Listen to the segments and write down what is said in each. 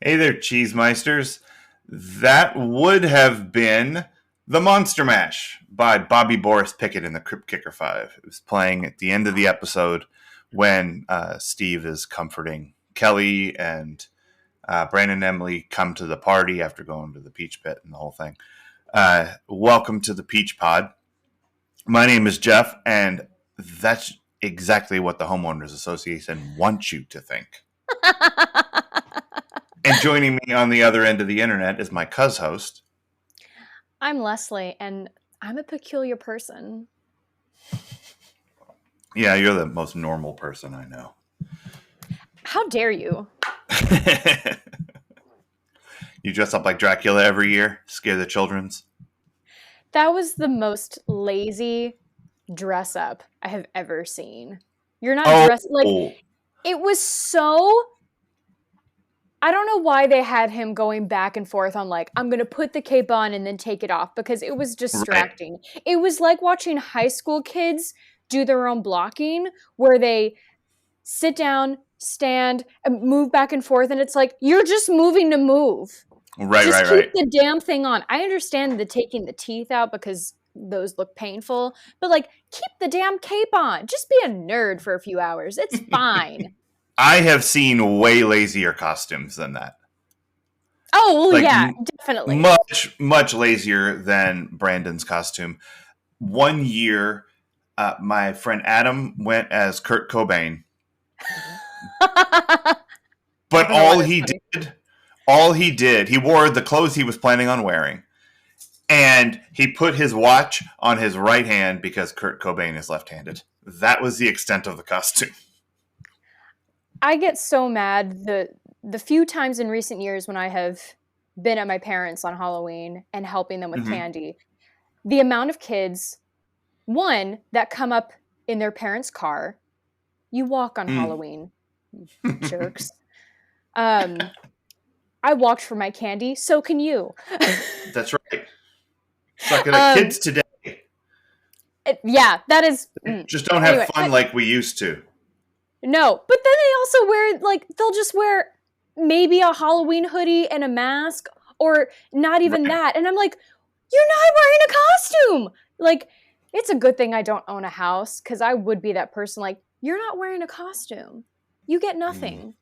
Hey there, Cheesemeisters. That would have been The Monster Mash by Bobby Boris Pickett in the Crypt Kicker 5. It was playing at the end of the episode when Steve is comforting Kelly and Brandon and Emily come to the party after going to the Peach Pit and the whole thing. Welcome to the Peach Pod. My name is Jeff, and that's exactly what the Homeowners Association wants you to think. And joining me on the other end of the internet is my host. I'm Leslie, and I'm a peculiar person. Yeah, you're the most normal person I know. How dare you? You dress up like Dracula every year, scare the childrens. That was the most lazy dress up I have ever seen. You're not dressed like it was so. I don't know why they had him going back and forth on like, I'm going to put the cape on and then take it off because it was distracting. Right. It was like watching high school kids do their own blocking where they sit down, stand, and move back and forth. And it's like, you're just moving to move. Right, just keep the damn thing on. I understand the taking the teeth out because those look painful, but like, keep the damn cape on. Just be a nerd for a few hours. It's fine. I have seen way lazier costumes than that. Oh, well, like, yeah, definitely. Much lazier than Brandon's costume. One year, my friend Adam went as Kurt Cobain. But all he did, he wore the clothes he was planning on wearing. And he put his watch on his right hand because Kurt Cobain is left-handed. That was the extent of the costume. I get so mad the few times in recent years when I have been at my parents' on Halloween and helping them with candy, the amount of kids, one, that come up in their parents' car, you walk on Halloween, you jerks. I walked for my candy, so can you. That's right. Suck it up, kids today. Yeah, that is. Just don't have fun like we used to. No, but then they also wear, like, they'll just wear maybe a Halloween hoodie and a mask, or not even that. And I'm like, you're not wearing a costume! Like, it's a good thing I don't own a house, because I would be that person like, you're not wearing a costume. You get nothing.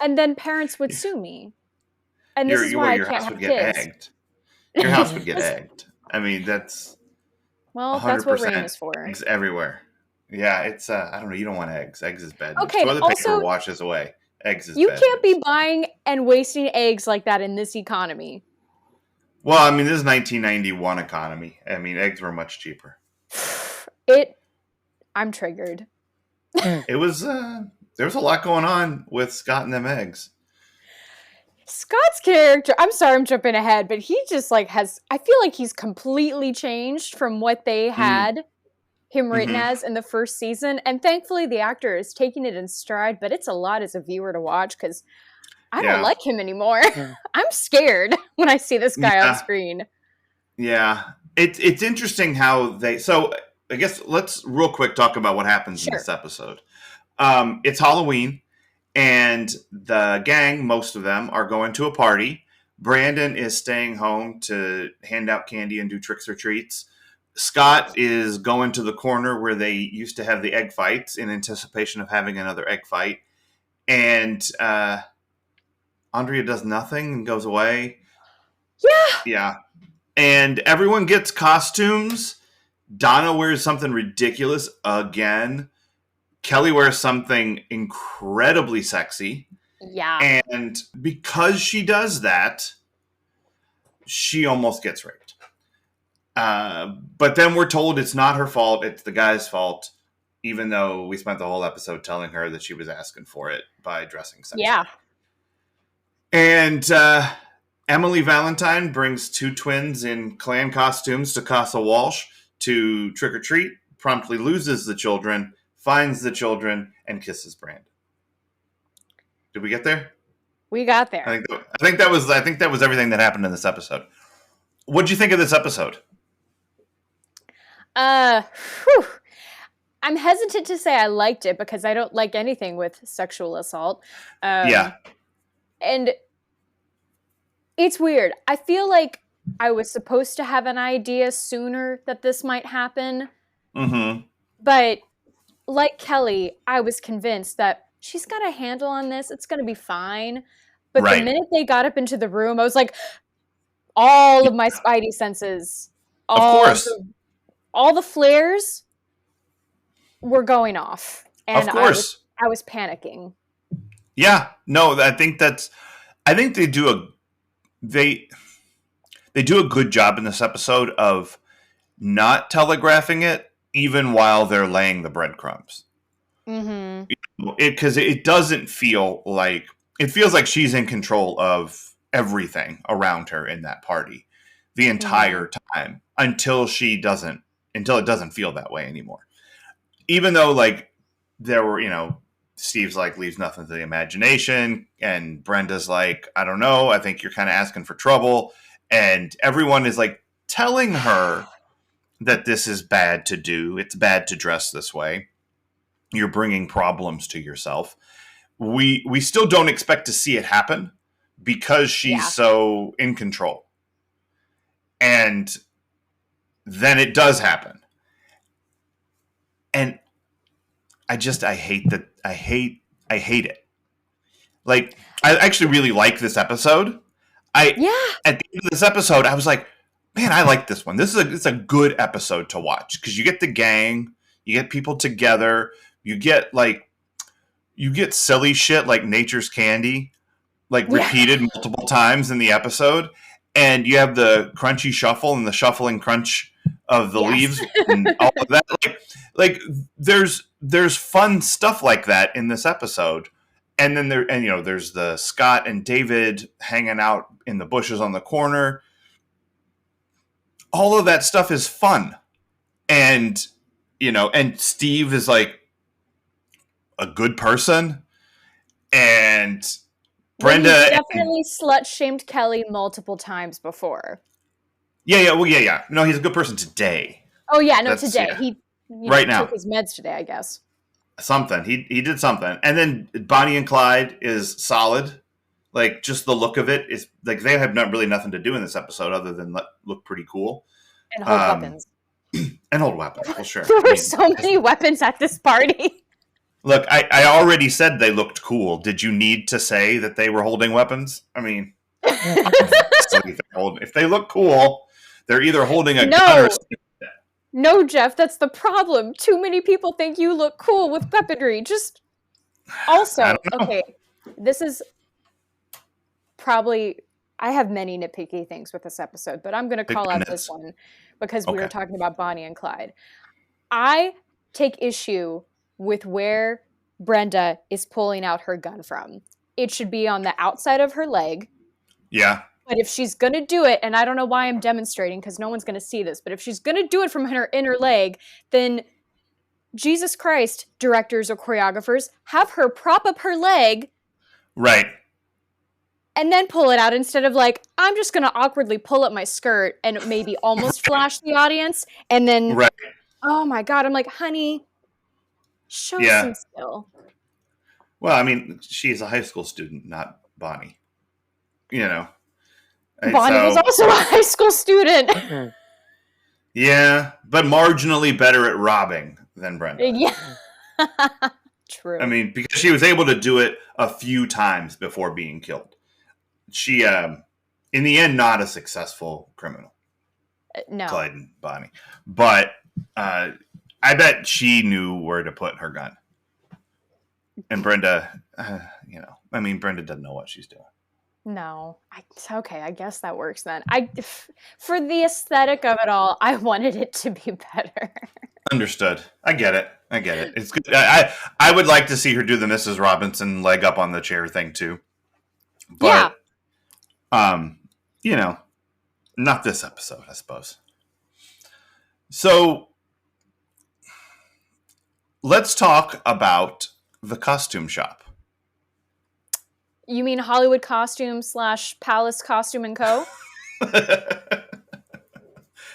And then parents would sue me. And this is why I can't have kids. Egged. Your house would get egged. I mean, that's... Well, that's what rain is for. Eggs everywhere. Yeah, it's, I don't know, you don't want eggs. Eggs is bad. Okay, toilet paper washes away. Eggs is bad. You can't be buying and wasting eggs like that in this economy. Well, I mean, this is 1991 economy. I mean, eggs were much cheaper. I'm triggered. It was, there was a lot going on with Scott and them eggs. Scott's character, I'm sorry I'm jumping ahead, but he just like I feel like he's completely changed from what they had him written as in the first season. And thankfully the actor is taking it in stride, but it's a lot as a viewer to watch because I don't like him anymore. I'm scared when I see this guy on screen. Yeah. It's interesting how so I guess let's real quick talk about what happens in this episode. It's Halloween and the gang, most of them, are going to a party. Brandon is staying home to hand out candy and do tricks or treats. Scott is going to the corner where they used to have the egg fights in anticipation of having another egg fight. And Andrea does nothing and goes away. Yeah. And everyone gets costumes. Donna wears something ridiculous again. Kelly wears something incredibly sexy. Yeah. And because she does that, she almost gets raped. But then we're told it's not her fault, it's the guy's fault, even though we spent the whole episode telling her that she was asking for it by dressing sexy. Yeah. And Emily Valentine brings two twins in clan costumes to Casa Walsh to trick-or-treat, promptly loses the children, finds the children, and kisses Brandon. Did we get there? We got there. I think that was everything that happened in this episode. What did you think of this episode? I'm hesitant to say I liked it because I don't like anything with sexual assault. Yeah. And it's weird. I feel like I was supposed to have an idea sooner that this might happen. Mm-hmm. But like Kelly, I was convinced that she's got a handle on this. It's going to be fine. But the Right. minute they got up into the room, I was like, all of my spidey senses, Of course. all the flares were going off. Of And course. I was panicking. Yeah. No, I think they do a good job in this episode of not telegraphing it even while they're laying the breadcrumbs. Mm-hmm. Because it doesn't feel like, it feels like she's in control of everything around her in that party the entire time until it doesn't feel that way anymore. Even though like there were, Steve's like leaves nothing to the imagination, and Brenda's like, I don't know, I think you're kind of asking for trouble, and everyone is like telling her that this is bad to do. It's bad to dress this way. You're bringing problems to yourself. We still don't expect to see it happen because she's so in control. And then it does happen. And I hate it. Like, I actually really like this episode. At the end of this episode, I was like, man, I like this one. It's a good episode to watch because you get the gang, you get people together, you get silly shit like Nature's Candy, like repeated multiple times in the episode, and you have the crunchy shuffle and the shuffling crunch of the leaves and all of that. Like there's fun stuff like that in this episode. And then there's the Scott and David hanging out in the bushes on the corner. All of that stuff is fun. And and Steve is like a good person. And Brenda definitely slut shamed Kelly multiple times before. Yeah. No, he's a good person today. Oh yeah, no, today. Yeah. He now took his meds today, I guess. Something. He did something. And then Bonnie and Clyde is solid. Like, just the look of it is like they have nothing to do in this episode other than look pretty cool. And hold weapons. And hold weapons. Well, sure. There were so many weapons at this party. Look, I already said they looked cool. Did you need to say that they were holding weapons? I mean, if they look cool, they're either holding a gun or something. No, Jeff, that's the problem. Too many people think you look cool with weaponry. Just also, okay, this is probably, I have many nitpicky things with this episode, but I'm going to call out this one because we were talking about Bonnie and Clyde. I take issue with where Brenda is pulling out her gun from. It should be on the outside of her leg. Yeah. But if she's going to do it, and I don't know why I'm demonstrating because no one's going to see this, but if she's going to do it from her inner leg, then Jesus Christ, directors or choreographers, have her prop up her leg. Right. And then pull it out instead of like, I'm just going to awkwardly pull up my skirt and maybe almost flash the audience. And then, oh my God, I'm like, honey, show some skill. Well, I mean, she's a high school student, not Bonnie. Bonnie was also a high school student. Yeah, but marginally better at robbing than Brenda. Yeah. True. I mean, because she was able to do it a few times before being killed. She, in the end, not a successful criminal. No. Clyde and Bonnie. But I bet she knew where to put her gun. And Brenda, Brenda doesn't know what she's doing. No. Okay, I guess that works then. For the aesthetic of it all, I wanted it to be better. Understood. I get it. It's good. I would like to see her do the Mrs. Robinson leg up on the chair thing too. But, not this episode, I suppose. So, let's talk about the costume shop. You mean Hollywood Costume / Palace Costume & Co.?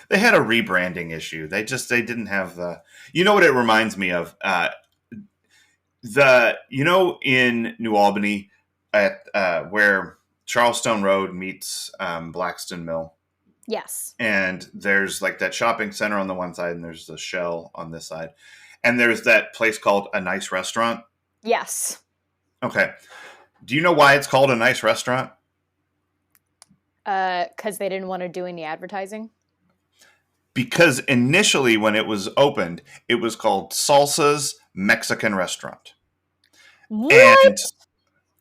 They had a rebranding issue. They didn't have the... You know what it reminds me of? In New Albany, at where Charleston Road meets Blackstone Mill. Yes. And there's like that shopping center on the one side, and there's the Shell on this side. And there's that place called A Nice Restaurant. Yes. Okay. Do you know why it's called A Nice Restaurant? Because they didn't want to do any advertising. Because initially, when it was opened, it was called Salsa's Mexican Restaurant. What? And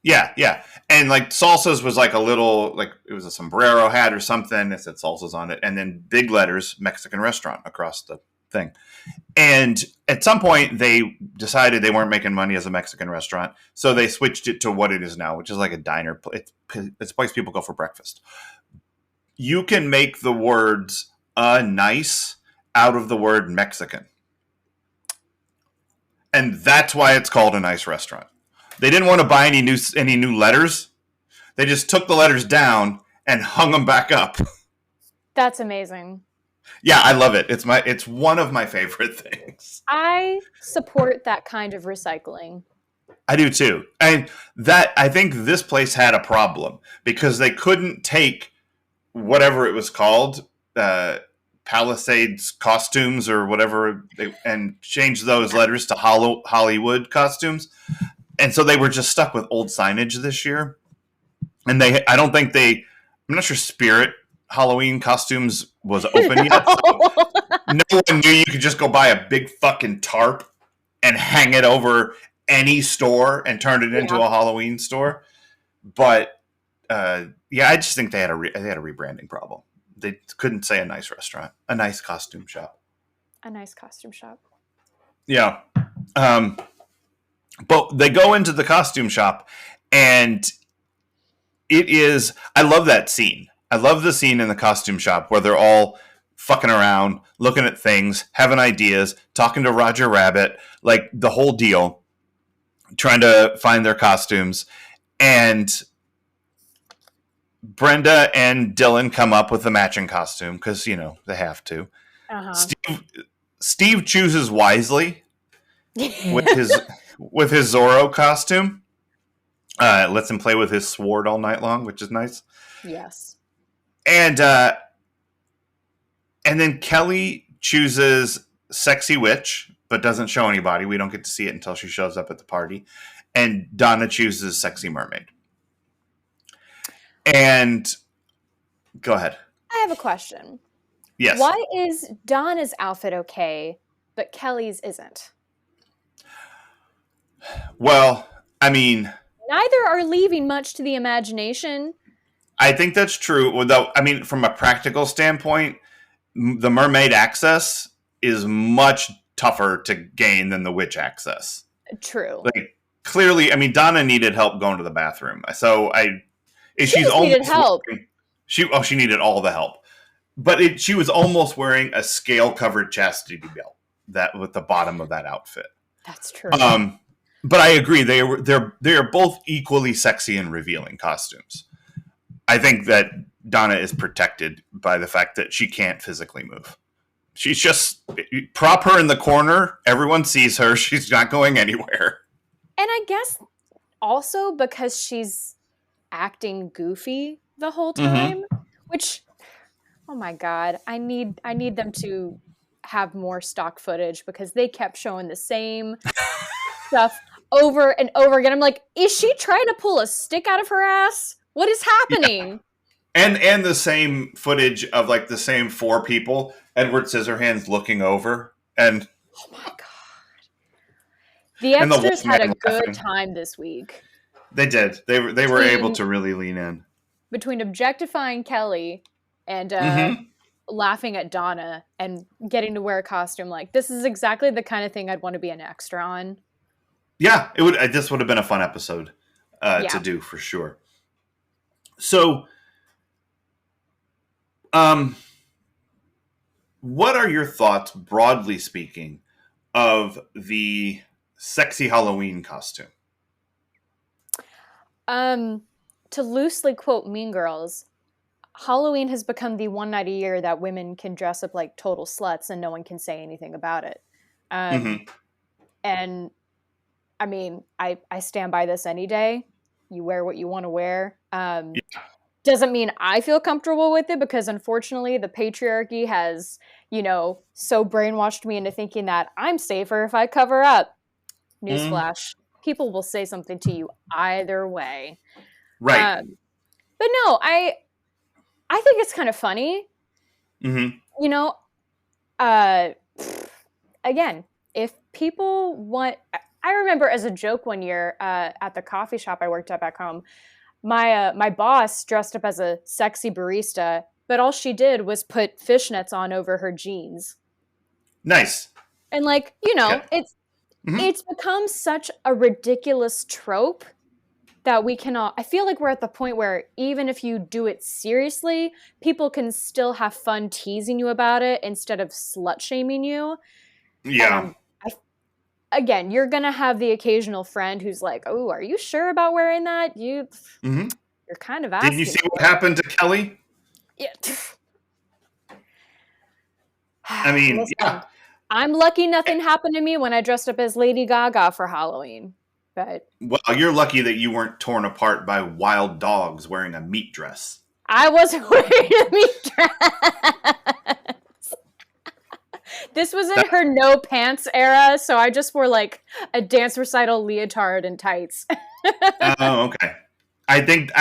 yeah. And like Salsa's was like a little, like it was a sombrero hat or something. It said Salsa's on it. And then big letters, Mexican Restaurant across the thing. And at some point, they decided they weren't making money as a Mexican restaurant. So they switched it to what it is now, which is like a diner. It's a place people go for breakfast. You can make the words nice out of the word Mexican. And that's why it's called A Nice Restaurant. They didn't want to buy any new letters. They just took the letters down and hung them back up. That's amazing. Yeah, I love it. It's one of my favorite things. I support that kind of recycling. I do too. And I think this place had a problem because they couldn't take whatever it was called, Palisades costumes or whatever, and change those letters to Hollywood costumes. And so they were just stuck with old signage this year. And I'm not sure Spirit Halloween costumes was open yet. So no one knew you could just go buy a big fucking tarp and hang it over any store and turn it into a Halloween store. But I just think they had a rebranding problem. They couldn't say A Nice Restaurant, A Nice Costume Shop. A Nice Costume Shop. Yeah. But they go into the costume shop, and I love that scene. I love the scene in the costume shop where they're all fucking around, looking at things, having ideas, talking to Roger Rabbit, like the whole deal, trying to find their costumes. And Brenda and Dylan come up with the matching costume because, they have to. Uh-huh. Steve chooses wisely with his Zorro costume. Lets him play with his sword all night long, which is nice. Yes. And then Kelly chooses Sexy Witch, but doesn't show anybody. We don't get to see it until she shows up at the party. And Donna chooses Sexy Mermaid. And go ahead. I have a question. Yes. Why is Donna's outfit okay, but Kelly's isn't? Well, I mean, neither are leaving much to the imagination. I think that's true. Though, I mean, from a practical standpoint, the mermaid access is much tougher to gain than the witch access. True. Like, clearly, I mean, Donna needed help going to the bathroom. So she's needed help. She needed all the help. But she was almost wearing a scale-covered chastity belt with the bottom of that outfit. That's true. But I agree, they are both equally sexy and revealing costumes. I think that Donna is protected by the fact that she can't physically move. She's just prop her in the corner. Everyone sees her. She's not going anywhere. And I guess also because she's acting goofy the whole time, which, oh my God, I need them to have more stock footage because they kept showing the same stuff over and over again. I'm like, is she trying to pull a stick out of her ass? What is happening? Yeah. And the same footage of like the same four people, Edward Scissorhands looking over, and oh my God, the extras had a good time this week. They did. They were able to really lean in between objectifying Kelly and laughing at Donna and getting to wear a costume. Like, this is exactly the kind of thing I'd want to be an extra on. Yeah, it would. This would have been a fun episode to do for sure. So, what are your thoughts, broadly speaking, of the sexy Halloween costume? To loosely quote Mean Girls, Halloween has become the one night a year that women can dress up like total sluts and no one can say anything about it. And I mean, I stand by this any day. you wear what you want to wear. Yeah. Doesn't mean I feel comfortable with it, because unfortunately the patriarchy has, so brainwashed me into thinking that I'm safer if I cover up. Mm, Newsflash. People will say something to you either way. right. Um, but no, I think it's kind of funny. Mm-hmm. You know, uh, again, if people want, I remember as a joke one year at the coffee shop I worked at back home, my boss dressed up as a sexy barista, but all she did was put fishnets on over her jeans. Nice. And like, Yeah. Mm-hmm. it's become such a ridiculous trope that we cannot, I feel like we're at the point where even if you do it seriously, people can still have fun teasing you about it instead of slut shaming you. And Yeah. I again, you're going to have the occasional friend who's like, "Oh, are you sure about wearing that? Mm-hmm. You're kind of Didn't you asking see what for it." happened to Kelly? Yeah. I mean, Listen, yeah. I'm lucky nothing happened to me when I dressed up as Lady Gaga for Halloween. But Well, you're lucky that you weren't torn apart by wild dogs wearing a meat dress. I wasn't wearing a meat dress. This was in That, her no pants era, so I just wore like a dance recital leotard and tights. oh, okay. I think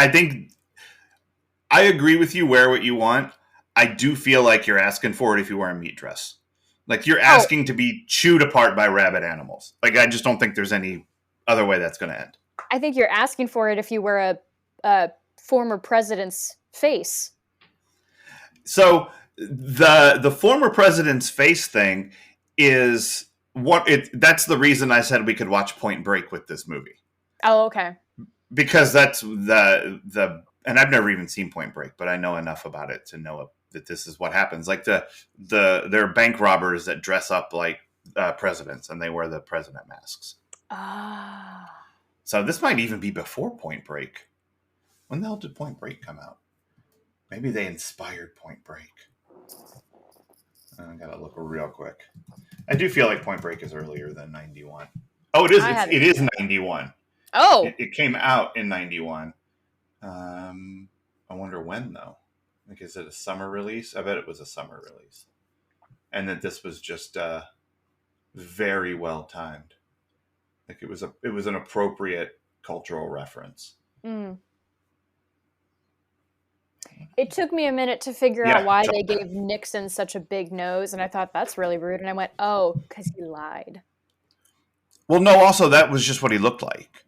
I agree with you. Wear what you want. I do feel like you're asking for it if you wear a meat dress. Like you're Oh, asking to be chewed apart by rabid animals. Like I just don't think there's any other way that's going to end. I think you're asking for it if you wear a former president's face. So the former president's face thing is what it. That's the reason I said we could watch Point Break with this movie, Oh, okay. because that's the and I've never even seen Point Break, but I know enough about it to know that this is what happens. Like there are bank robbers that dress up like presidents and they wear the president masks. Ah. So this might even be before Point Break. When the hell did Point Break come out? Maybe they inspired Point Break. I gotta look real quick. I do feel like Point Break is earlier than 91. Oh, it is. I haven't It seen is it. 91. Oh, It came out in 91. I wonder when though. Like, is it a summer release? I bet it was a summer release, and that this was just very well timed. Like it was an appropriate cultural reference. mm. It took me a minute to figure out Yeah. why they gave Nixon such a big nose, and I thought that's really rude. And I went, "Oh, because he lied." Well, no. Also, that was just what he looked like.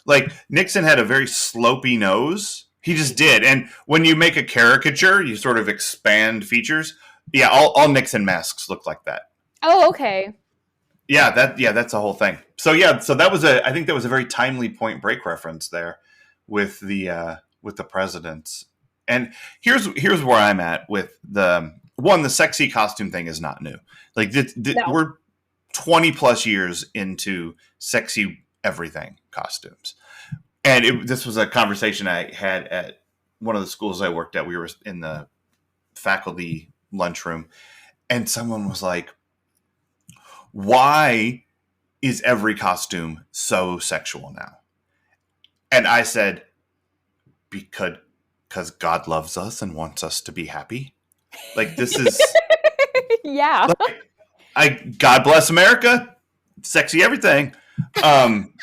Like Nixon had a very slopey nose. He just did. And when you make a caricature, you sort of expand features. Yeah, all Nixon masks look like that. Oh, okay. Yeah, that's the whole thing. So yeah, so that was I think that was a very timely Point Break reference there with the presidents. And here's where I'm at with the sexy costume thing is not new. Like No. we're 20 plus years into sexy everything costumes. And this was a conversation I had at one of the schools I worked at. We were in the faculty lunchroom, and someone was like, "Why is every costume so sexual now?" And I said, "Because God loves us and wants us to be happy. Like this is Yeah. like I God bless America, sexy everything." Um,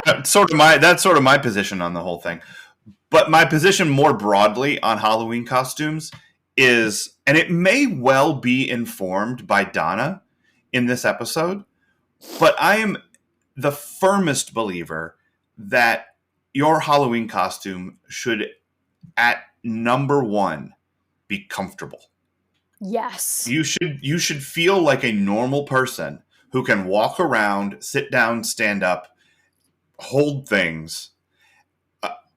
that's sort of my position on the whole thing. But my position more broadly on Halloween costumes is, and it may well be informed by Donna in this episode, but I am the firmest believer that your Halloween costume should, at number one, be comfortable. Yes. You should feel like a normal person who can walk around, sit down, stand up, hold things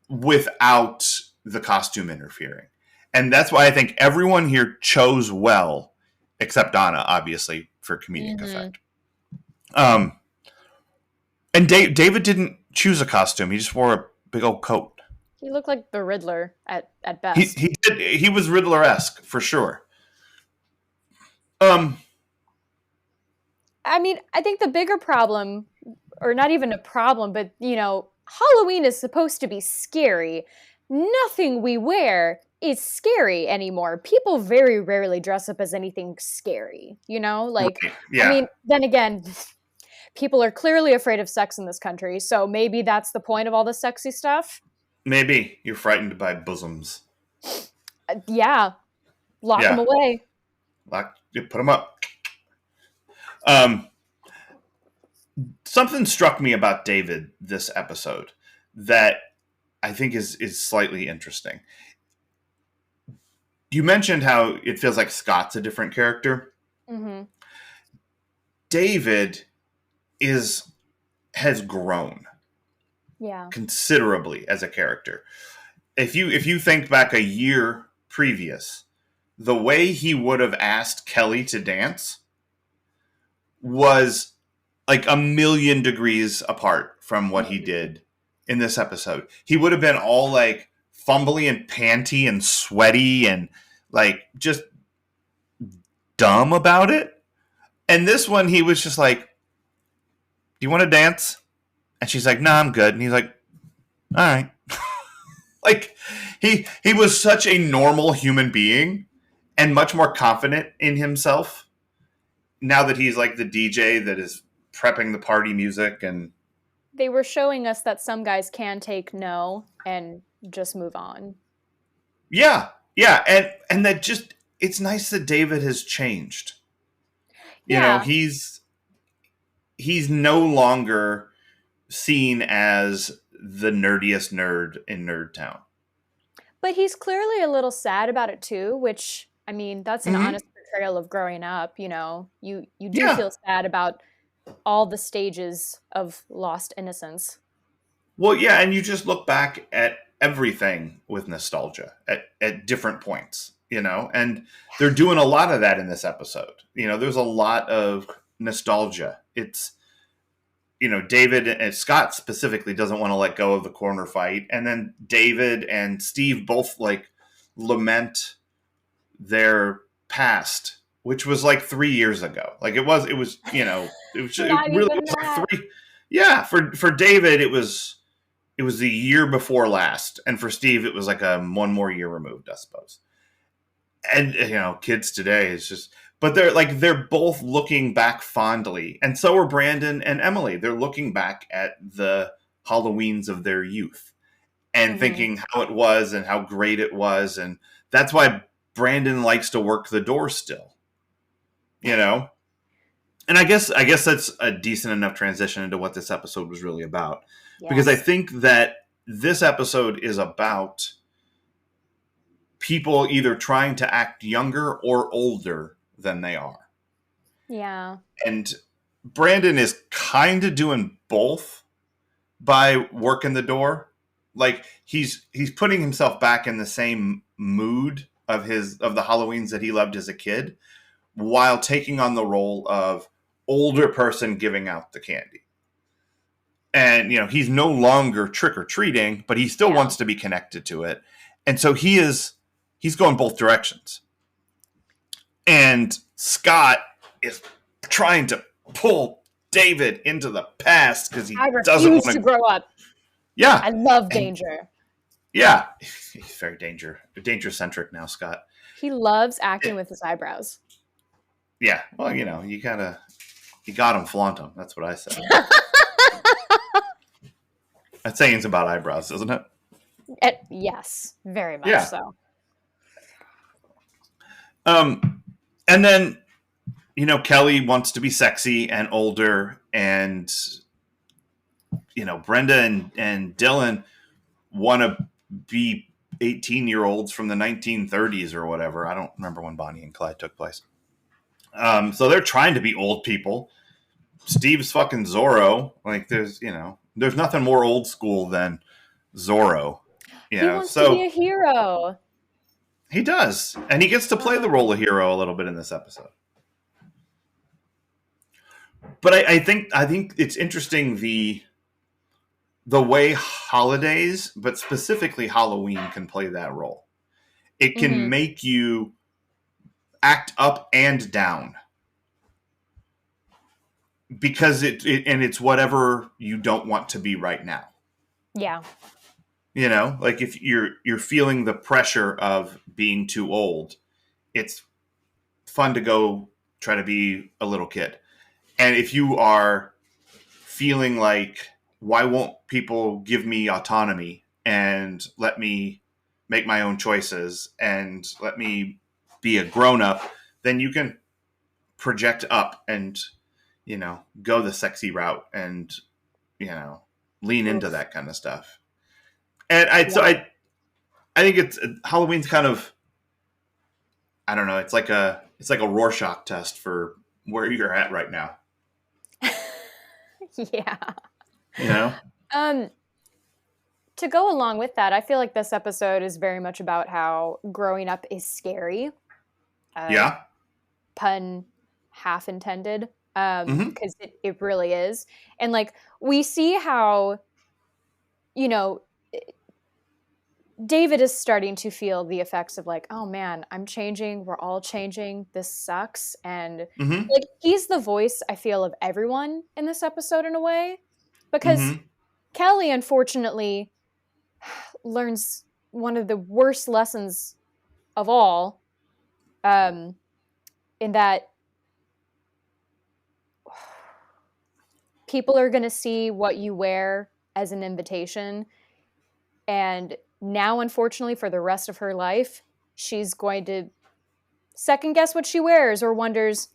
without the costume interfering. And that's why I think everyone here chose well, except Donna, obviously, for comedic Mm-hmm. effect. And David didn't choose a costume; he just wore a big old coat. He looked like the Riddler at He best. he did. He was Riddler-esque for sure. Um, I mean, I think the bigger problem, or not even a problem, but Halloween is supposed to be scary. Nothing we wear is scary anymore. People very rarely dress up as anything scary, you know? Like, Right. I Yeah. mean, then again, people are clearly afraid of sex in this country, so maybe that's the point of all the sexy stuff. Maybe you're frightened by bosoms. Yeah, lock them Yeah. away. You put them up. Um, Something struck me about David this episode that I think is slightly interesting. You mentioned how it feels like Scott's a different character. Mm-hmm. David is has grown Yeah. considerably as a character. If you think back a year previous, the way he would have asked Kelly to dance was like a million degrees apart from what he did in this episode. He would have been all like fumbly and panty and sweaty and like just dumb about it. And this one, he was just like, "Do you want to dance?" And she's like, "No, I'm good." And he's like, "All right." Like he was such a normal human being and much more confident in himself now that he's like the DJ that is prepping the party music. And They were showing us that some guys can take no and just move on. yeah, yeah, and that just it's nice that David has changed. You know, Yeah, he's no longer seen as the nerdiest nerd in Nerd Town. but he's clearly a little sad about it too, which I mean, that's an Mm-hmm. honest portrayal of growing up, you know. You do Yeah. feel sad about all the stages of lost innocence. Well, yeah, and you just look back at everything with nostalgia at different points, you know, and they're doing a lot of that in this episode. You know, there's a lot of nostalgia. It's, you know, David and Scott specifically doesn't want to let go of the corner fight. And then David and Steve both like lament their past, which was like 3 years ago. Like it Not really even was that. like three. Yeah. For David, it was the year before last. And for Steve, it was like a one more year removed, I suppose. And, you know, kids today is just, but they're both looking back fondly. And so are Brandon and Emily. They're looking back at the Halloweens of their youth and Mm-hmm. thinking how it was and how great it was. And that's why Brandon likes to work the door still, you know? And I guess that's a decent enough transition into what this episode was really about. Because I Yes. think that this episode is about people either trying to act younger or older than they are. Yeah. And Brandon is kind of doing both by working the door. Like he's putting himself back in the same mood of the Halloweens that he loved as a kid while taking on the role of older person giving out the candy. And you know, he's no longer trick or treating, but he still Yeah. wants to be connected to it. And so he's going both directions. And Scott is trying to pull David into the past because he I doesn't refuse want to to. grow up. Yeah, I love and danger. yeah, he's very danger centric now, Scott. He loves acting with his eyebrows. Yeah, well, you know, you got him, flaunt him. That's what I say. That saying's about eyebrows, isn't it? Yes, very much Yeah. so. And then you know, Kelly wants to be sexy and older, and you know, Brenda and Dylan want to be 18-year-olds from the 1930s or whatever. I don't remember when Bonnie and Clyde took place. So they're trying to be old people. Steve's fucking Zorro. Like there's nothing more old school than Zorro. You He know, wants to be a hero. he does, and he gets to play the role of hero a little bit in this episode. But I think it's interesting the way holidays, but specifically Halloween, can play that role. It can Mm-hmm. make you act up and down because it's whatever you don't want to be right now. Yeah. You know, like if you're feeling the pressure of being too old, it's fun to go try to be a little kid. And if you are feeling like, why won't people give me autonomy and let me make my own choices and let me be a grown up, then you can project up and, go the sexy route and, lean into Oof. that kind of stuff. And Yeah. I think it's Halloween's kind of, I don't know, it's like a Rorschach test for where you're at right now. Yeah. You know? Um, to go along with that, I feel like this episode is very much about how growing up is scary. Uh, Yeah. Pun half intended. Mm-hmm. Because it really is. And like we see how, you know, David is starting to feel the effects of like, oh man, I'm changing. We're all changing. This sucks. And Mm-hmm. like he's the voice, I feel, of everyone in this episode in a way. Because Mm-hmm. Kelly, unfortunately, learns one of the worst lessons of all, um, in that people are going to see what you wear as an invitation. And now, unfortunately, for the rest of her life, she's going to second guess what she wears or wonders,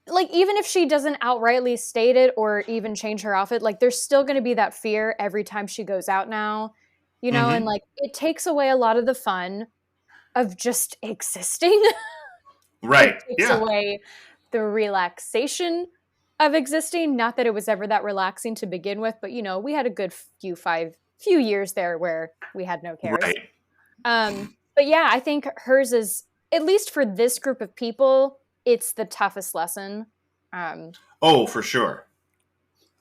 like even if she doesn't outrightly state it or even change her outfit, like there's still going to be that fear every time she goes out now, and Mm-hmm. like it takes away a lot of the fun of just existing. It Right. takes Yeah. away the relaxation of existing. Not that it was ever that relaxing to begin with, but we had a good few years there where we had no cares. Right. But yeah, I think hers is, at least for this group of people, it's the toughest lesson. Um, Oh, for sure.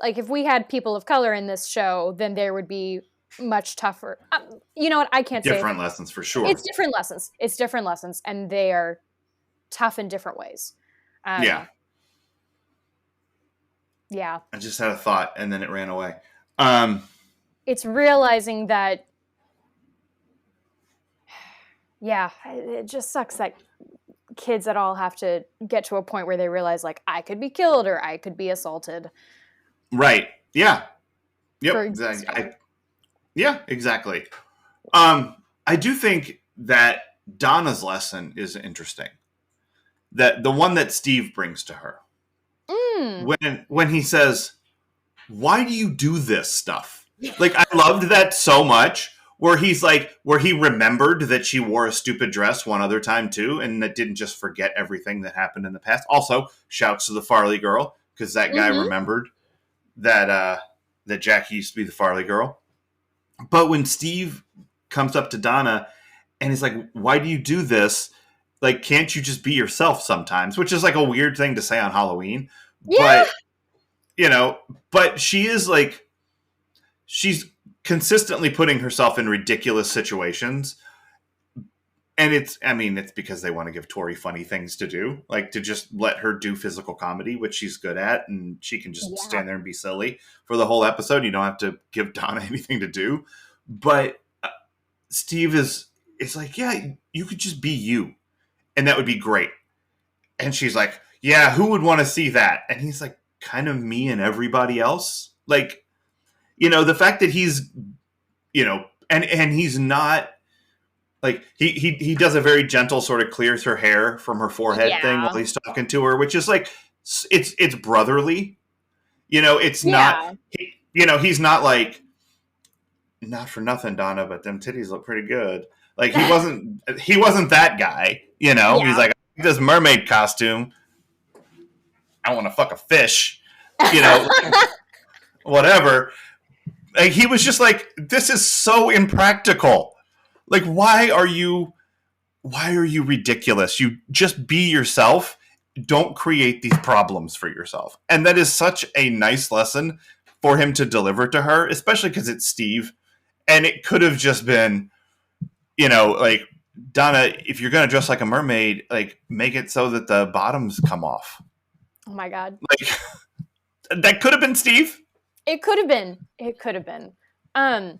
like if we had people of color in this show, then there would be much tougher. You know what? I can't say Different lessons for it's sure. different lessons. It's different lessons, and they are tough in different ways. Yeah. Yeah. I just had a thought and then it ran away. Um, It's realizing that, yeah, it just sucks that kids at all have to get to a point where they realize, like, I could be killed or I could be assaulted right. Yeah. for Yep. existing. Yeah, exactly. I do think that Donna's lesson is interesting. That the one that Steve brings to her. Mm. When he says, why do you do this stuff? Like, I loved that so much. Where he remembered that she wore a stupid dress one other time too, and that didn't just forget everything that happened in the past. Also, shouts to the Farley girl because that guy Mm-hmm. remembered that Jackie used to be the Farley girl. But when Steve comes up to Donna and he's like, "Why do you do this? Like, can't you just be yourself sometimes?" Which is like a weird thing to say on Halloween, Yeah. but you know, but she is like she's consistently putting herself in ridiculous situations. And it's because they want to give Tori funny things to do, like to just let her do physical comedy, which she's good at, and she can just Yeah. stand there and be silly for the whole episode. You don't have to give Donna anything to do. But Steve is like, yeah, you could just be you, and that would be great. And she's like, yeah, who would want to see that? And he's like, kind of me and everybody else. Like, the fact that he's, and he's not like he does a very gentle sort of clears her hair from her forehead thing while Yeah. he's talking to her, which is like it's brotherly. It's not. Yeah. He's not like, not for nothing, Donna, but them titties look pretty good. Like he wasn't that guy. He's Yeah. like, I like this mermaid costume. I want to fuck a fish. You know, whatever. Like, he was just like, this is so impractical. Like, why are you ridiculous? You just be yourself. Don't create these problems for yourself. And that is such a nice lesson for him to deliver to her, especially because it's Steve. And it could have just been, like, Donna, if you're going to dress like a mermaid, like, make it so that the bottoms come off. Oh my God. Like, that could have been Steve. It could have been. It could have been. I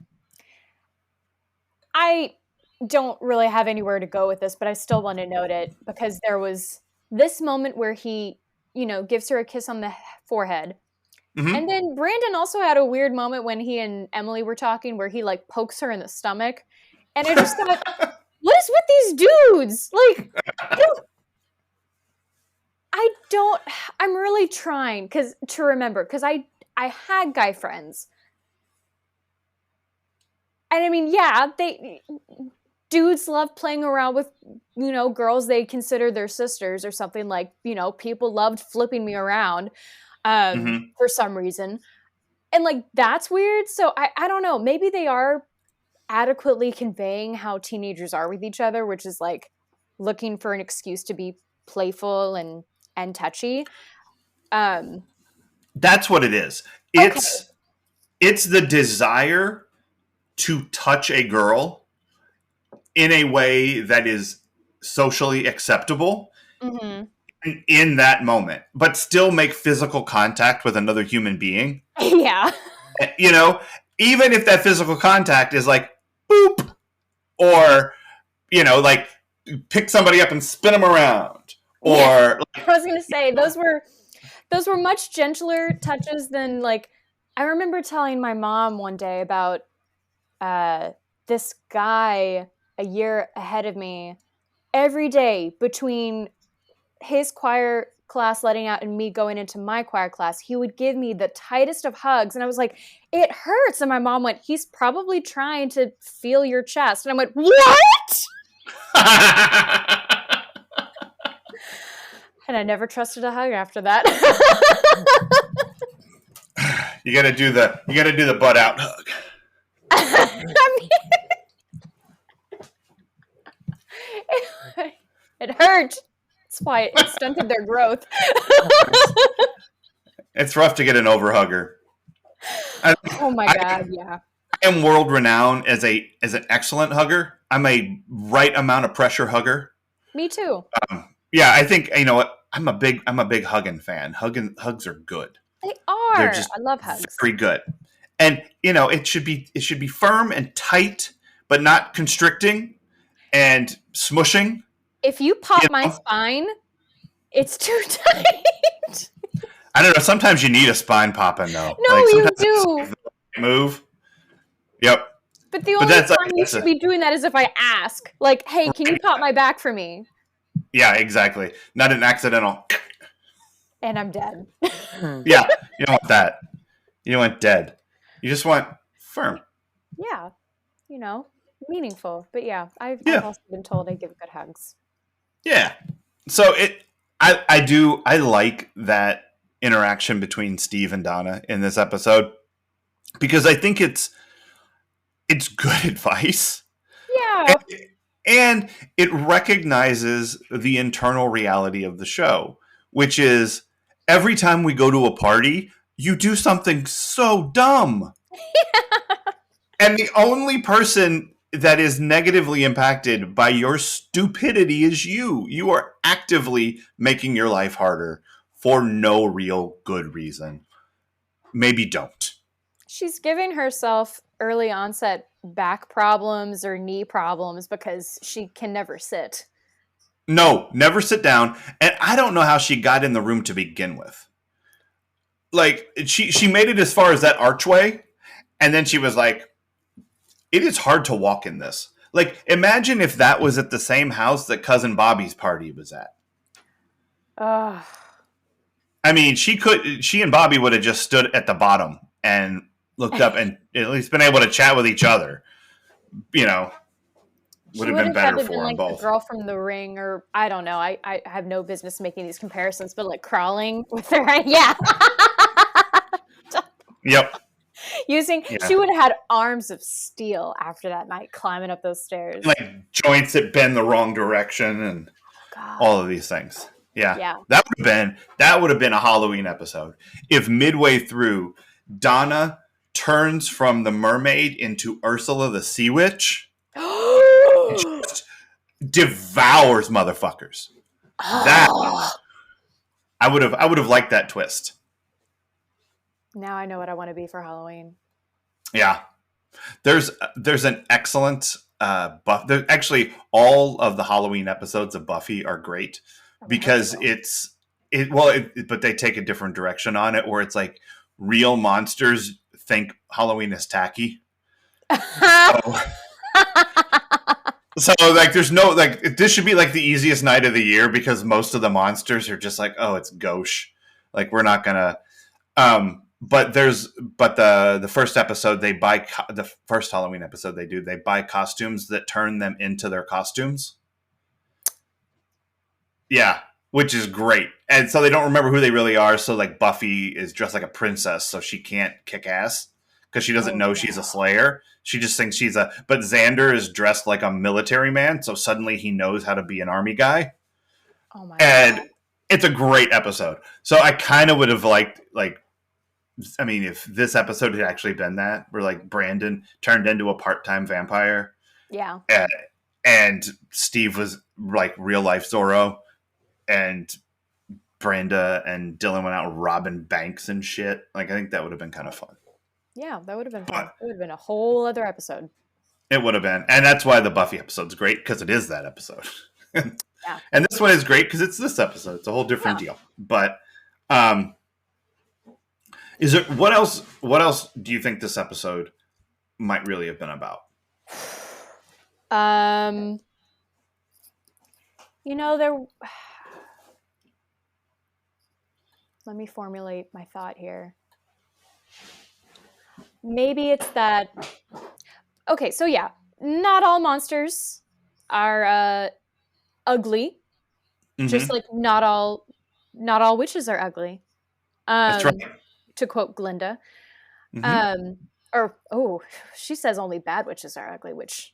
don't really have anywhere to go with this, but I still want to note it because there was this moment where he, gives her a kiss on the forehead. Mm-hmm. And then Brandon also had a weird moment when he and Emily were talking where he like pokes her in the stomach. And I just thought, what is with these dudes? Like, I'm really trying to remember because I had guy friends. And I mean, yeah, dudes love playing around with, girls they consider their sisters or something like, people loved flipping me around for some reason. And like, that's weird. So I don't know. Maybe they are adequately conveying how teenagers are with each other, which is like looking for an excuse to be playful and touchy. That's what it is. It's the desire to touch a girl in a way that is socially acceptable in that moment, but still make physical contact with another human being. Yeah. Even if that physical contact is like boop, or like pick somebody up and spin them around, or I was gonna say those were much gentler touches than like I remember telling my mom one day about this guy a year ahead of me. Every day between his choir class letting out and me going into my choir class, he would give me the tightest of hugs. And I was like, it hurts. And my mom went, he's probably trying to feel your chest. And I went, what? And I never trusted a hug after that. You gotta do the butt out hug. It hurt. That's why it stunted their growth. It's rough to get an overhugger. Oh my God, yeah. I am world renowned as an excellent hugger. I'm a right amount of pressure hugger. Me too. Yeah, I think what I'm a big hugging fan. Hugs are good. They are. They're just I love hugs. Very good. And it should be firm and tight, but not constricting and smushing. If you pop my spine, it's too tight. I don't know. Sometimes you need a spine popping, though. No, you do. Move. Yep. But the only time you should be doing that is if I ask. Like, hey, can you pop my back for me? Yeah, exactly. Not an accidental. And I'm dead. Yeah, you don't want that. You don't want dead. You just want firm. Yeah. Meaningful. But yeah, I've also been told I give good hugs. Yeah. So I like that interaction between Steve and Donna in this episode because I think it's good advice. Yeah. And it recognizes the internal reality of the show, which is every time we go to a party, you do something so dumb. Yeah. And the only person that is negatively impacted by your stupidity is you. You are actively making your life harder for no real good reason. Maybe don't. She's giving herself early onset back problems or knee problems because she can never sit. No, never sit down. And I don't know how she got in the room to begin with. Like, she made it as far as that archway, and then she was like, it is hard to walk in this. Like, imagine if that was at the same house that Cousin Bobby's party was at. I mean, she and Bobby would have just stood at the bottom and looked up and at least been able to chat with each other. Would have been better for them both. The girl from The Ring, or I don't know. I have no business making these comparisons, but like crawling with her, yeah. Yep. She would have had arms of steel after that night climbing up those stairs. Like joints that bend the wrong direction and all of these things. Yeah. That would have been a Halloween episode. If midway through Donna turns from the mermaid into Ursula the Sea Witch, just devours motherfuckers. That I would have liked that twist. Now I know what I want to be for Halloween. Yeah. There's an excellent actually all of the Halloween episodes of Buffy are great I would hope because so. but they take a different direction on it where it's like real monsters think Halloween is tacky. So, so like there's no like this should be like the easiest night of the year because most of the monsters are just like, oh, it's gauche. Like we're not gonna but the first episode they buy the first Halloween episode they buy costumes that turn them into their costumes. Yeah, which is great. And so they don't remember who they really are. So like Buffy is dressed like a princess, so she can't kick ass because she doesn't Oh know she's a no. slayer. She just thinks she's a. But Xander is dressed like a military man, so suddenly he knows how to be an army guy, Oh my and god. it's a great episode. So I kind of would have liked like. I mean, if this episode had actually been that, where like Brandon turned into a part-time vampire, Yeah. and Steve was like real life Zorro, and Brenda and Dylan went out robbing banks and shit. Like, I think that would have been kind of fun. Yeah, that would have been fun. But It would have been a whole other episode. it would have been. And that's why the Buffy episode's great, because it is that episode. Yeah. And this one is great because it's this episode. It's a whole different Yeah. deal. But um is it what else do you think this episode might really have been about? There let me formulate my thought here. Maybe it's that okay, so yeah, not all monsters are ugly. Just Mm-hmm. like not all witches are ugly. That's right. Um to quote Glinda. Mm-hmm. Um or oh, she says only bad witches are ugly, which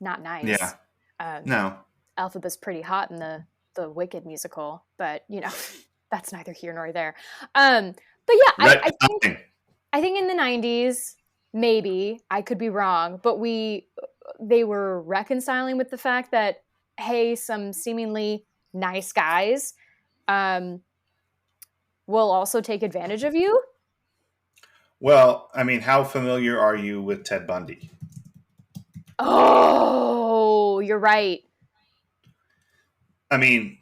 not nice. Yeah. Um No. Elphaba's pretty hot in the Wicked musical, but that's neither here nor there. But yeah, Right. I think in the 90s, maybe I could be wrong, but they were reconciling with the fact that hey, some seemingly nice guys um, will also take advantage of you. Well, I mean, how familiar are you with Ted Bundy? Oh, you're right. I mean,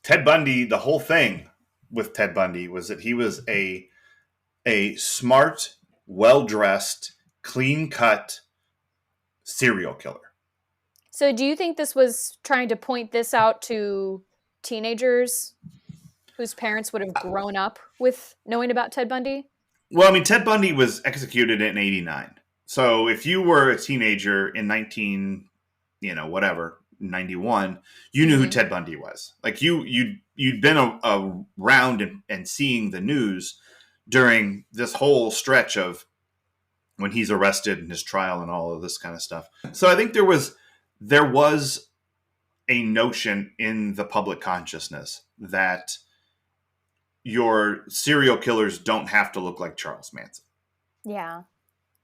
Ted Bundy, the whole thing with Ted Bundy was that he was a smart, well dressed, clean cut serial killer. So, do you think this was trying to point this out to teenagers whose parents would have grown up with knowing about Ted Bundy? Well, I mean, Ted Bundy was executed in '89. So if you were a teenager in 91, you knew who Mm-hmm. Ted Bundy was. Like you'd been around and seeing the news during this whole stretch of when he's arrested and his trial and all of this kind of stuff. So I think there was a notion in the public consciousness that your serial killers don't have to look like Charles Manson. Yeah.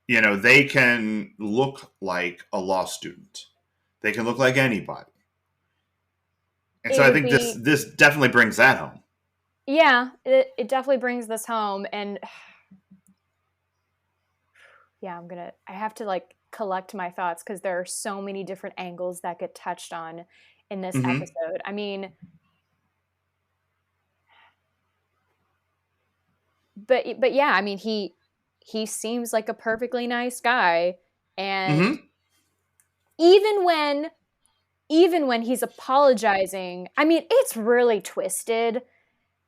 They can look like a law student. They can look like anybody. And It so I would think this be, this definitely brings that home. yeah, it definitely brings this home. And yeah, I have to like collect my thoughts because there are so many different angles that get touched on in this Mm-hmm. episode. I mean, but yeah, I mean he seems like a perfectly nice guy, and Mm-hmm. even when even when he's apologizing, I mean, it's really twisted.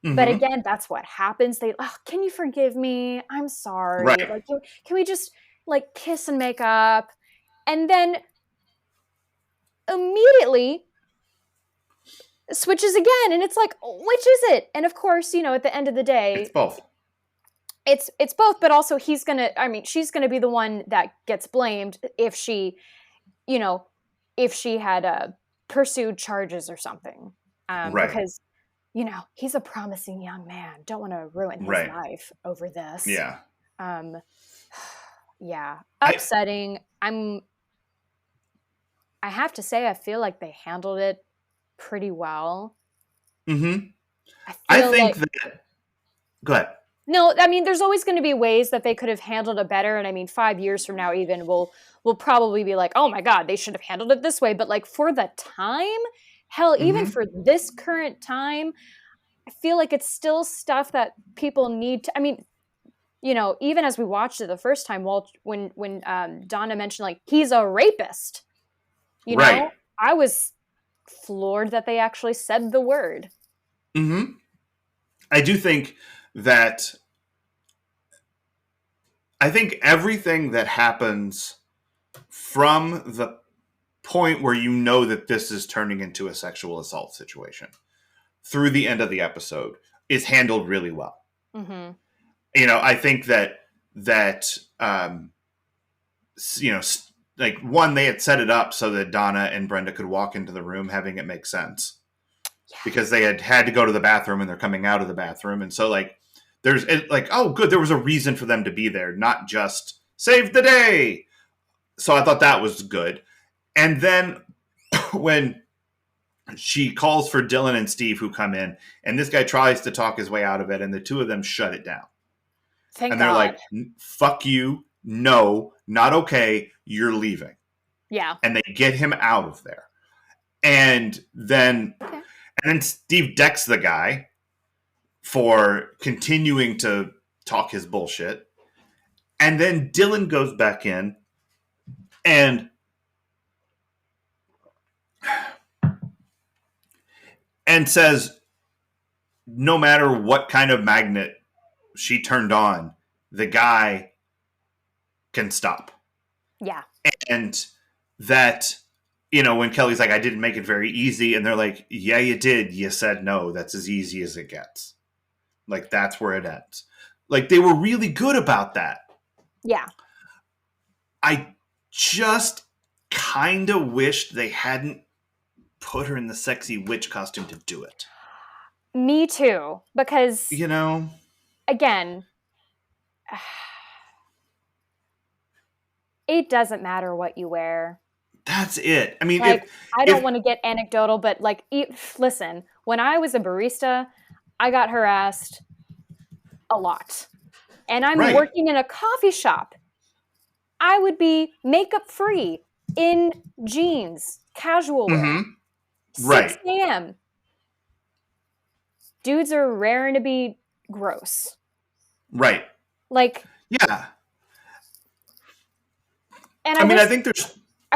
But Mm-hmm. again, that's what happens. Oh, can you forgive me? I'm sorry. Right. Like, can we just like kiss and make up? And then immediately switches again, and it's like, which is it? And of course, at the end of the It's day, both. it's both. But also, she's gonna be the one that gets blamed if you know, if she had pursued charges or something, Right. because he's a promising young man. Don't want to ruin his Right. life over this. Yeah. Um, yeah, I upsetting. I have to say, I feel like they handled it pretty well. mm-hmm. I I feel think like that go ahead. No, I mean, there's always going to be ways that they could have handled it better. And I mean, 5 years from now, even we'll probably be like, oh my God, they should have handled it this way. But like for the time, hell, even Mm-hmm. for this current time, I feel like it's still stuff that people need to. I mean, even as we watched it the first time, when Donna mentioned like he's a rapist, Right. I was floored that they actually said the word. Mm-hmm. I do think that I think everything that happens from the point where you know that this is turning into a sexual assault situation through the end of the episode is handled really well. Mm-hmm. I think that you know, like one, they had set it up so that Donna and Brenda could walk into the room having it make sense Yeah. because they had to go to the bathroom and they're coming out of the bathroom. And so like, there's like, oh, good. There was a reason for them to be there, not just save the day. So I thought that was good. And then when she calls for Dylan and Steve who come in and this guy tries to talk his way out of it and the two of them shut it down. Thank And they're God. like, fuck you. No, not okay. You're leaving. Yeah. And they get him out of there. And then Steve decks the guy for continuing to talk his bullshit. And then Dylan goes back in and says, no matter what kind of magnet she turned on, the guy can stop. Yeah. And that, when Kelly's like, I didn't make it very easy. And they're like, yeah, you did. You said no. That's as easy as it gets. Like, that's where it ends. Like, they were really good about that. Yeah. I just kind of wished they hadn't put her in the sexy witch costume to do it. Me too. Because, again, it doesn't matter what you wear. That's it. I mean, like, I don't want to get anecdotal, but like, listen, when I was a barista, I got harassed a lot. And I'm working in a coffee shop. I would be makeup free in jeans, casual wear. Mm-hmm. 6 a.m. Dudes are raring to be gross. Right. Like, yeah. And I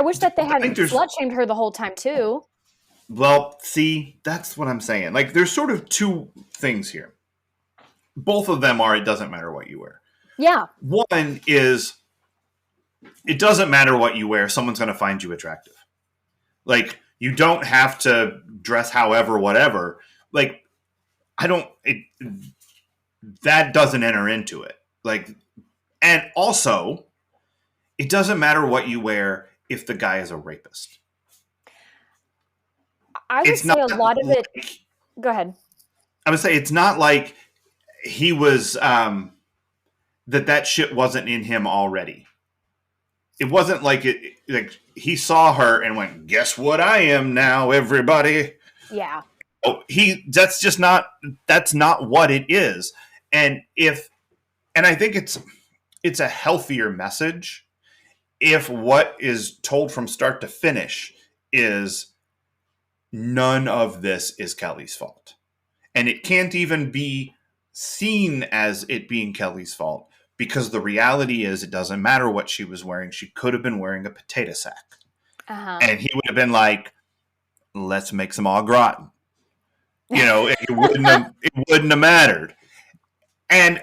wish that they hadn't slut shamed her the whole time too. Well, see, that's what I'm saying. Like, there's sort of two things here. Both of them are, it doesn't matter what you wear. Yeah. One is, it doesn't matter what you wear. Someone's going to find you attractive. Like, you don't have to dress however, whatever. Like, that doesn't enter into it. Like, and also, it doesn't matter what you wear if the guy is a rapist. I would say a lot of it. Go ahead. I would say it's not like he was that shit wasn't in him already. It wasn't like it. Like, he saw her and went, "Guess what I am now, everybody." Yeah. Oh, that's not what it is. And I think it's a healthier message if what is told from start to finish is none of this is Kelly's fault. And it can't even be seen as it being Kelly's fault, because the reality is it doesn't matter what she was wearing. She could have been wearing a potato sack. Uh-huh. And he would have been like, let's make some au gratin. It wouldn't have mattered. And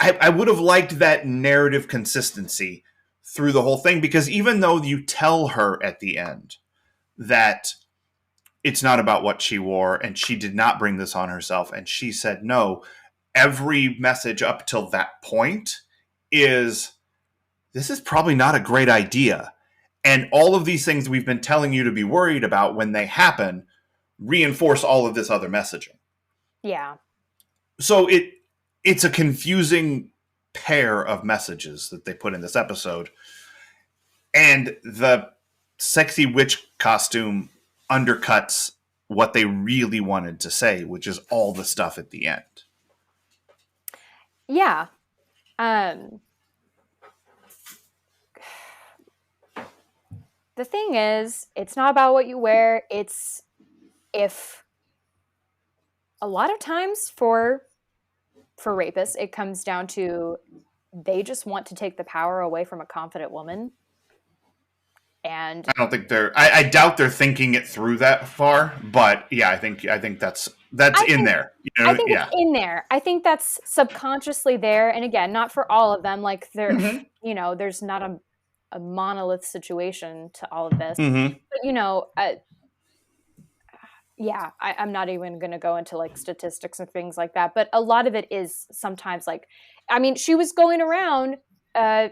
I would have liked that narrative consistency through the whole thing, because even though you tell her at the end that it's not about what she wore and she did not bring this on herself and she said no, every message up till that point is, this is probably not a great idea. And all of these things we've been telling you to be worried about, when they happen, reinforce all of this other messaging. Yeah. So it's a confusing pair of messages that they put in this episode. And the sexy witch costume undercuts what they really wanted to say, which is all the stuff at the end. Yeah. Um, the thing is, it's not about what you wear. It's if a lot of times for rapists, it comes down to they just want to take the power away from a confident woman. And I don't think I doubt they're thinking it through that far, but yeah, I think that's I in think there. I think it's Yeah. in there. I think that's subconsciously there. And again, not for all of them. Like Mm-hmm. there's not a monolith situation to all of this. Mm-hmm. But yeah, I'm not even going to go into like statistics and things like that. But a lot of it is sometimes like, I mean, she was going around uh,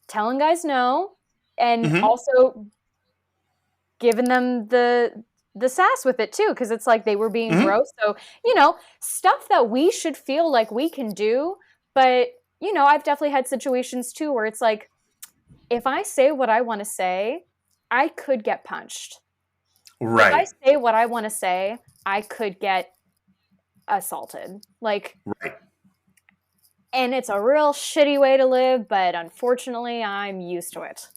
telling guys no, and Mm-hmm. also giving them the sass with it too, because it's like they were being Mm-hmm. gross. So stuff that we should feel like we can do. But I've definitely had situations too where it's like, if I say what I want to say, I could get punched. If I Right. say what I want to say, I could get assaulted. Like, Right. and it's a real shitty way to live, but unfortunately, I'm used to it.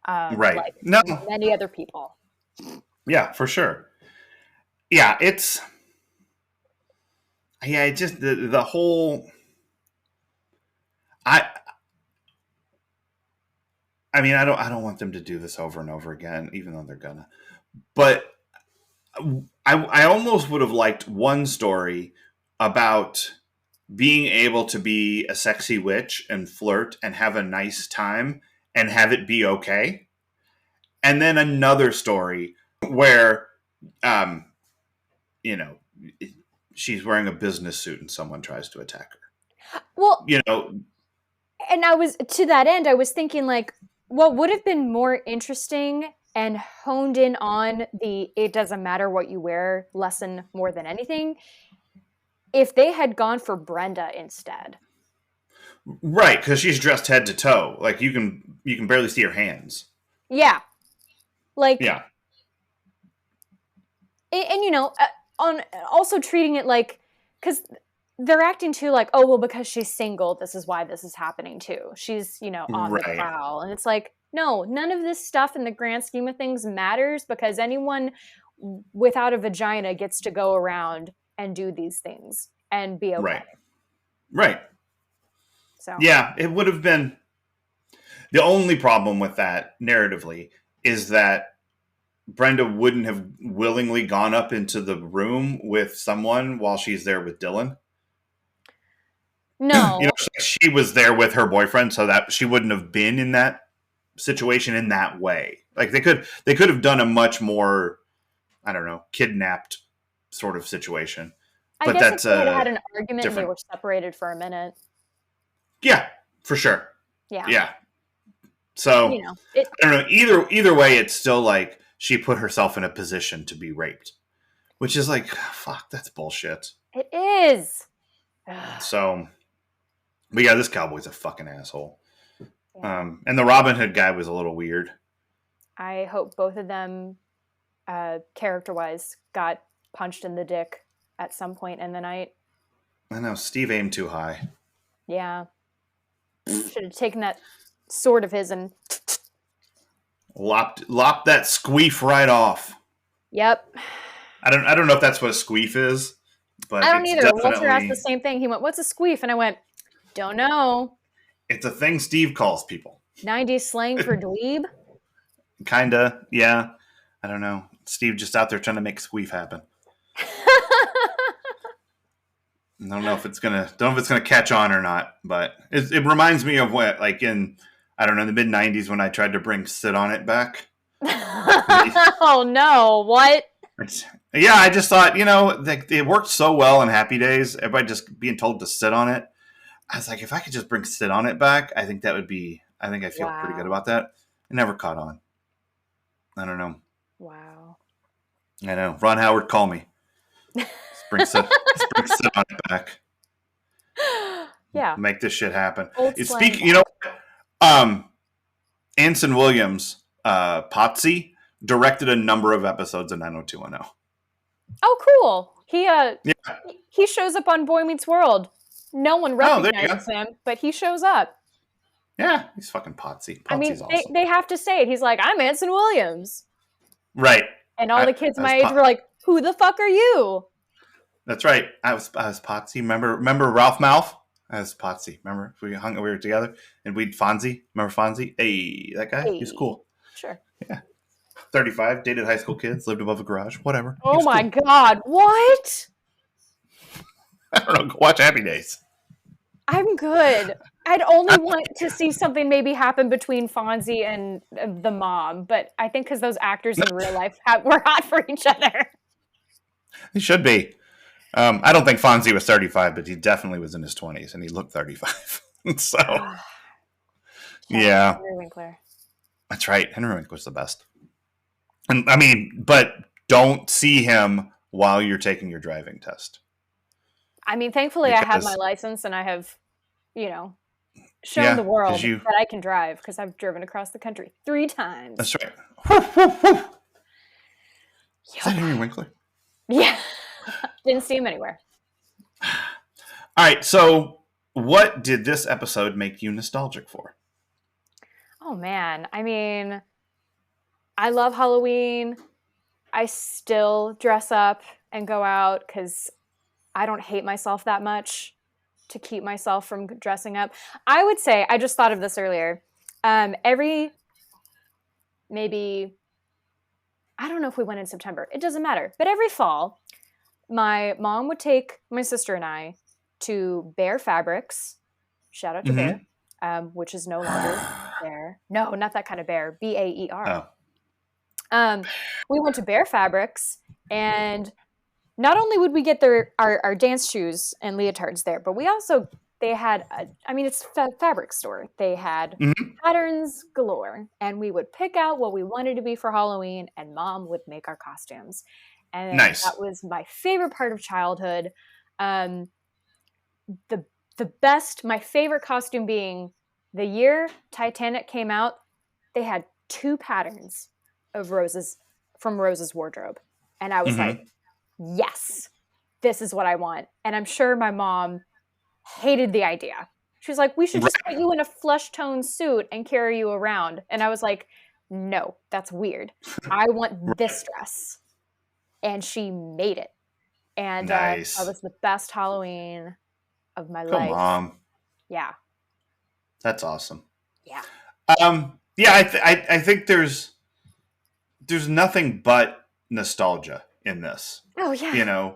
Right. Like No. many other people. Yeah, for sure. Yeah, it's yeah, it just the whole I I mean, I don't want them to do this over and over again, even though they're gonna. But I almost would have liked one story about being able to be a sexy witch and flirt and have a nice time and have it be okay. And then another story where, um, you know, she's wearing a business suit and someone tries to attack her. Well, You know, and I was to that end, I was thinking like, what would have been more interesting and honed in on the "it doesn't matter what you wear" lesson more than anything, if they had gone for Brenda instead. right? Because she's dressed head to toe. Like you can barely see her hands. Yeah, like Yeah. and on also treating it like, because they're acting too like, oh well, because she's single, this is why this is happening too. She's on the Right. prowl, and it's like, no, none of this stuff in the grand scheme of things matters, because anyone without a vagina gets to go around and do these things and be okay. Right. Right. So Yeah, it would have been the only problem with that narratively is that Brenda wouldn't have willingly gone up into the room with someone while she's there with Dylan. no, She was there with her boyfriend, so that she wouldn't have been in that situation in that way. Like they could have done a much more, I don't know, kidnapped sort of situation. I But guess if that's they had had an argument and they different. were separated for a minute, Yeah, for sure. yeah, Yeah. So it I don't know. Either way, it's still like she put herself in a position to be raped, which is like, fuck, that's bullshit. it is. So, but yeah, this cowboy's a fucking asshole. Yeah. And the Robin Hood guy was a little weird. I hope both of them, character-wise, got punched in the dick at some point in the night. I know Steve aimed too high. Yeah, should have taken that sword of his and. Lopped that squeef right off. Yep. I don't know if that's what a squeef is, but I don't it's either. Walter asked definitely the same thing. He went, "What's a squeef?" And I went, "Don't know." it's a thing Steve calls people. 90s slang for dweeb. Kinda, yeah. I don't know. Steve just out there trying to make squeef happen. I don't know if it's gonna catch on or not, but it reminds me of what, like in, I don't know, the mid '90s when I tried to bring "Sit on It" back. Oh no! What? Yeah, I just thought, it worked so well in Happy Days. Everybody just being told to sit on it. I was like, if I could just bring "Sit on It" back, I think that would be. I think I feel pretty good about that. It never caught on. I don't know. Wow. I know. Ron Howard, call me. Let's bring Sit on It back. Yeah. Make this shit happen. Old Speak. slang. Anson Williams, Potsy, directed a number of episodes of 90210. Oh, cool. He Yeah. he shows up on Boy Meets World. No one recognizes him, but he shows up. Yeah, he's fucking Potsy. Potsy's awesome. They have to say it. He's like, I'm Anson Williams. Right. And all the kids my age were like, who the fuck are you? That's right. I was Potsy. Remember Ralph Mouth? I was Potsy. Remember? We were together and we'd Fonzie. Remember Fonzie? Hey, that guy? Hey. He's cool. Sure. Yeah. 35, dated high school kids, lived above a garage, whatever. Oh my God. What? I don't know. Go watch Happy Days. I'm good. I'd only want to see something maybe happen between Fonzie and the mom, but I think because those actors in real life were hot for each other. He should be. I don't think Fonzie was 35, but he definitely was in his 20s, and he looked 35. So, yeah. Henry Winkler. That's right. Henry Winkler's the best. And I mean, but don't see him while you're taking your driving test. I mean, thankfully, I have my license, and I have, shown the world that I can drive because I've driven across the country 3 times. That's right. Is that Henry Winkler? Yeah. Didn't see him anywhere. All right. So what did this episode make you nostalgic for? Oh, man. I mean, I love Halloween. I still dress up and go out because I don't hate myself that much to keep myself from dressing up. I would say, I just thought of this earlier, maybe, I don't know if we went in September. It doesn't matter. But every fall, my mom would take my sister and I to Bear Fabrics. Shout out to Bear, which is no longer Bear. No, not that kind of bear. Baer. Oh. We went to Bear Fabrics, and not only would we get our dance shoes and leotards there, but they had, it's a fabric store. They had patterns galore, and we would pick out what we wanted to be for Halloween, and Mom would make our costumes. And nice. That was my favorite part of childhood. My favorite costume being the year Titanic came out, they had 2 patterns of Rose's wardrobe. And I was like, yes, this is what I want. And I'm sure my mom hated the idea. She was like, we should just put you in a flesh tone suit and carry you around. And I was like, no, that's weird. I want this dress. And she made it. And nice. That was the best Halloween of my life. Mom. Yeah. That's awesome. Yeah. I think there's nothing but nostalgia in this. Oh yeah.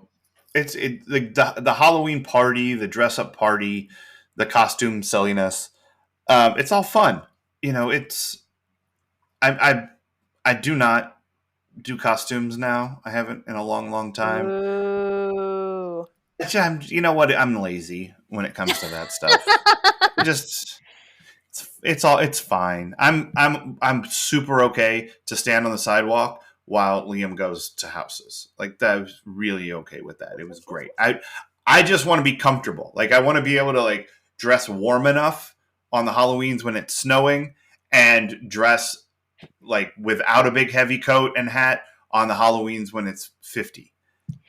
It's the Halloween party, the dress up party, the costume silliness. It's all fun. I do not do costumes now. I haven't in a long, long time. Ooh. You know what? I'm lazy when it comes to that stuff. It's fine. I'm super okay to stand on the sidewalk while Liam goes to houses. Like, that was really okay with that. It was great. I just want to be comfortable. Like, I want to be able to like dress warm enough on the Halloweens when it's snowing and dress like without a big heavy coat and hat on the Halloweens when it's 50.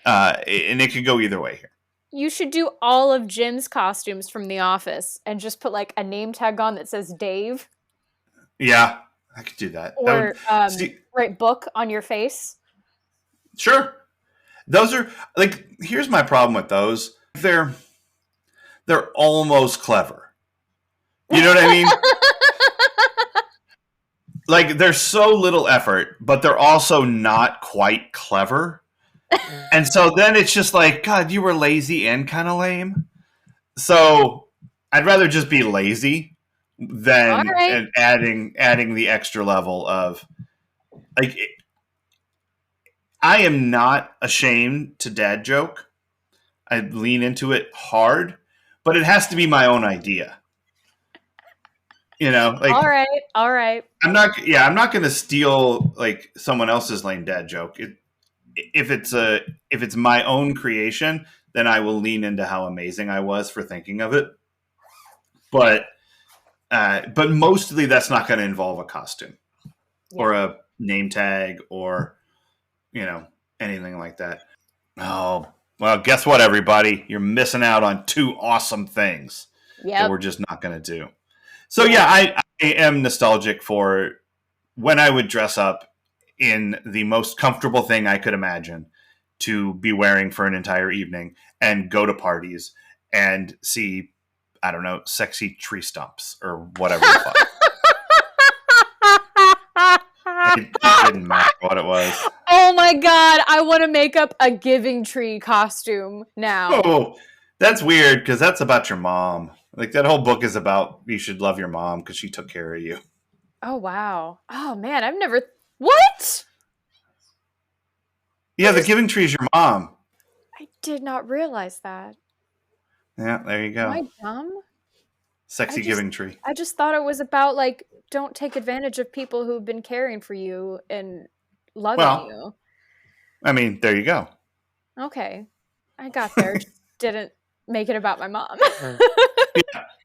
And it could go either way here. You should do all of Jim's costumes from The Office and just put like a name tag on that says Dave. Yeah, I could do that. Or write book on your face. Sure. Those are like, here's my problem with those. They're almost clever. You know what I mean? Like, there's so little effort, but they're also not quite clever. And so then it's just like, God, you were lazy and kind of lame. So I'd rather just be lazy than adding the extra level of like. I am not ashamed to dad joke. I lean into it hard, but it has to be my own idea. Like, all right. I'm not going to steal like someone else's lame dad joke. If it's my own creation, then I will lean into how amazing I was for thinking of it. But mostly that's not going to involve a costume or a name tag or anything like that. Oh, Well, guess what, everybody? You're missing out on two awesome things that Yep. we're just not going to do. So, yeah, I am nostalgic for when I would dress up in the most comfortable thing I could imagine to be wearing for an entire evening and go to parties and see, I don't know, sexy tree stumps or whatever the fuck. It didn't matter what it was. Oh my god, I want to make up a Giving Tree costume now. Oh, that's weird because that's about your mom. Like that whole book is about you should love your mom because she took care of you. Oh wow. Oh man, I've never. What? Yeah, the Giving Tree is your mom. I did not realize that. Yeah, there you Am go. I dumb? Sexy Giving Tree. I just thought it was about like don't take advantage of people who've been caring for you and loving you. I mean, there you go. Okay. I got there. Just didn't make it about my mom.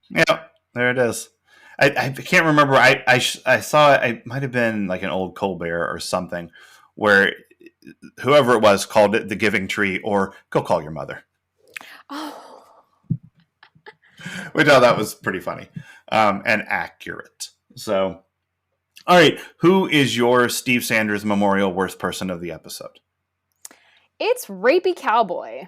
Yeah, there it is. I can't remember. I saw it might have been like an old Colbert or something where whoever it was called it the Giving Tree or go call your mother. Oh. Which I thought was pretty funny and accurate. So, all right, who is your Steve Sanders Memorial worst person of the episode? It's Rapey Cowboy.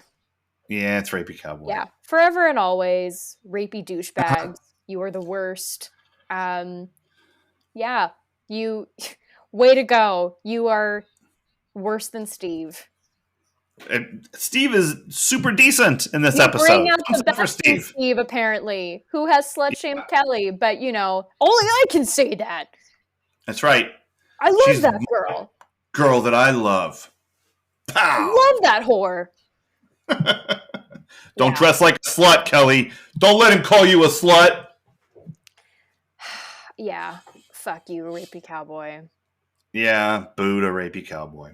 Yeah, it's Rapey Cowboy. Yeah, forever and always, rapey douchebags. You are the worst. Yeah, you. Way to go. You are worse than Steve. Steve is super decent in this episode. Bring out the best in Steve, apparently, who has slut-shamed Kelly, but you know, only I can say that. That's right. I love that girl. Girl that I love. Pow! I love that whore. Don't dress like a slut, Kelly. Don't let him call you a slut. Yeah. Fuck you, Rapey Cowboy. Yeah, boo to Rapey Cowboy.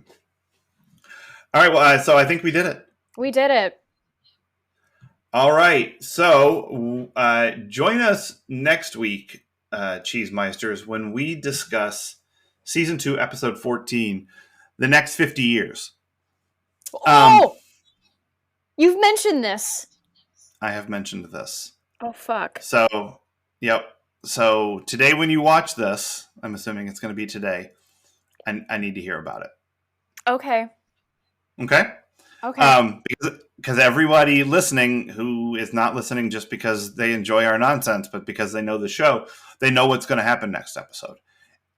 All right, well, so I think we did it. We did it. All right, so join us next week, Cheese Meisters, when we discuss Season 2, Episode 14, The Next 50 Years. You've mentioned this. I have mentioned this. Oh, fuck. So, yep. So today when you watch this, I'm assuming it's going to be today, I need to hear about it. Okay. Okay? Okay. Because everybody listening who is not listening just because they enjoy our nonsense, but because they know the show, they know what's going to happen next episode.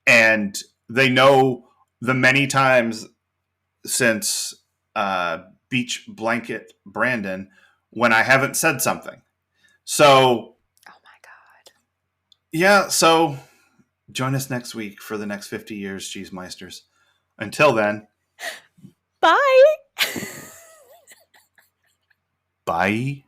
And they know the many times since Beach Blanket Brandon when I haven't said something. So, oh my God. Yeah, so join us next week for the next 50 years, Cheese Meisters. Until then, bye. Bye.